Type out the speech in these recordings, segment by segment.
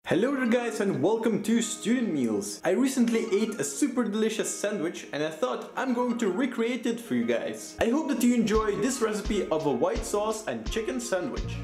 Hello there guys and welcome to Student Meals. I recently ate a super delicious sandwich and I thought I'm going to recreate it for you guys. I hope that you enjoy this recipe of a white sauce and chicken sandwich.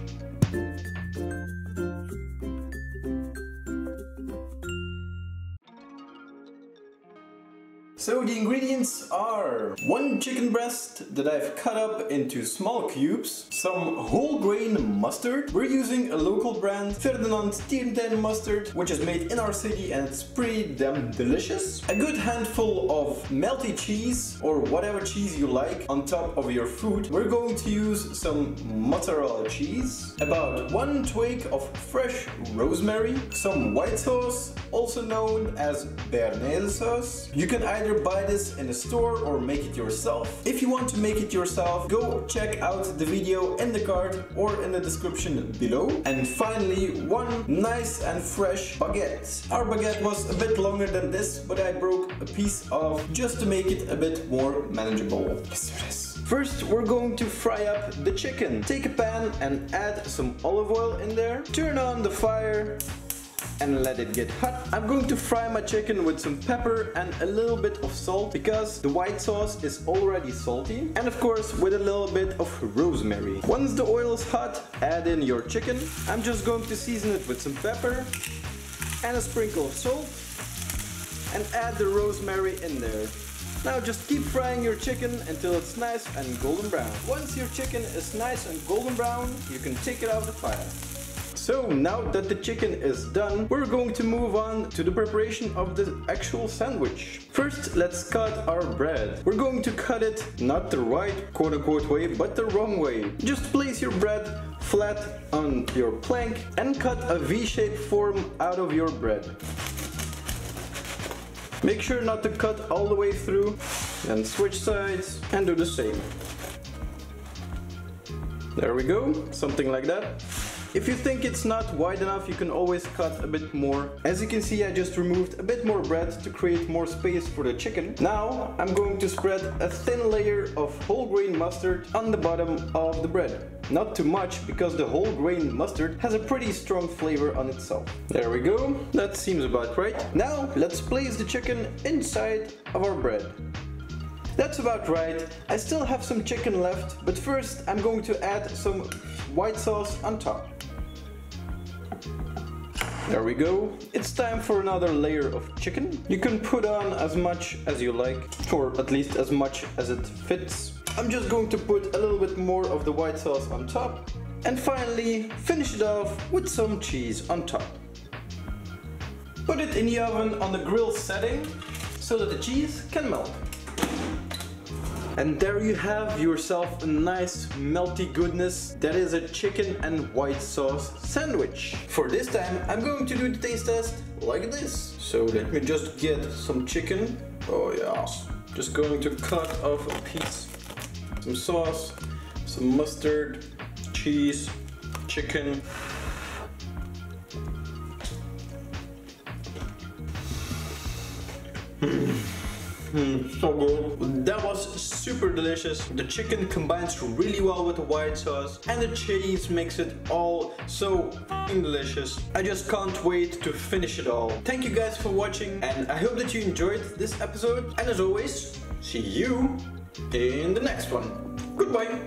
So the ingredients are 1 chicken breast that I've cut up into small cubes, some whole grain mustard. We're using a local brand, Ferdinand Tierntijn mustard, which is made in our city and it's pretty damn delicious. A good handful of melty cheese or whatever cheese you like on top of your food. We're going to use some mozzarella cheese, about 1 twig of fresh rosemary, some white sauce, also known as béarnaise sauce. You can either buy this in a store or make it yourself. If you want to make it yourself, go check out the video in the card or in the description below. And finally, 1 nice and fresh baguette. Our baguette was a bit longer than this, but I broke a piece off just to make it a bit more manageable. Let's do this. First, we're going to fry up the chicken. Take a pan and add some olive oil in there. Turn on the fire and let it get hot. I'm going to fry my chicken with some pepper and a little bit of salt because the white sauce is already salty, and of course with a little bit of rosemary. Once the oil is hot, add in your chicken. I'm just going to season it with some pepper and a sprinkle of salt and add the rosemary in there. Now just keep frying your chicken until it's nice and golden brown. Once your chicken is nice and golden brown, you can take it off the fire. So now that the chicken is done, we're going to move on to the preparation of the actual sandwich. First, let's cut our bread. We're going to cut it not the right quote-unquote way, but the wrong way. Just place your bread flat on your plank and cut a V-shaped form out of your bread. Make sure not to cut all the way through, and switch sides and do the same. There we go, something like that. If you think it's not wide enough, you can always cut a bit more. As you can see, I just removed a bit more bread to create more space for the chicken. Now I'm going to spread a thin layer of whole grain mustard on the bottom of the bread. Not too much, because the whole grain mustard has a pretty strong flavor on itself. There we go, that seems about right. Now let's place the chicken inside of our bread. That's about right. I still have some chicken left, but first I'm going to add some white sauce on top. There we go. It's time for another layer of chicken. You can put on as much as you like, or at least as much as it fits. I'm just going to put a little bit more of the white sauce on top. And finally, finish it off with some cheese on top. Put it in the oven on the grill setting so that the cheese can melt. And there you have yourself a nice melty goodness that is a chicken and white sauce sandwich. For this time I'm going to do the taste test like this. So let me just get some chicken. Oh yes. Just going to cut off a piece. Some sauce, some mustard, cheese, chicken. So good. That was super delicious. The chicken combines really well with the white sauce and the cheese makes it all so delicious. I just can't wait to finish it all. Thank you guys for watching and I hope that you enjoyed this episode, and as always, see you in the next one. Goodbye.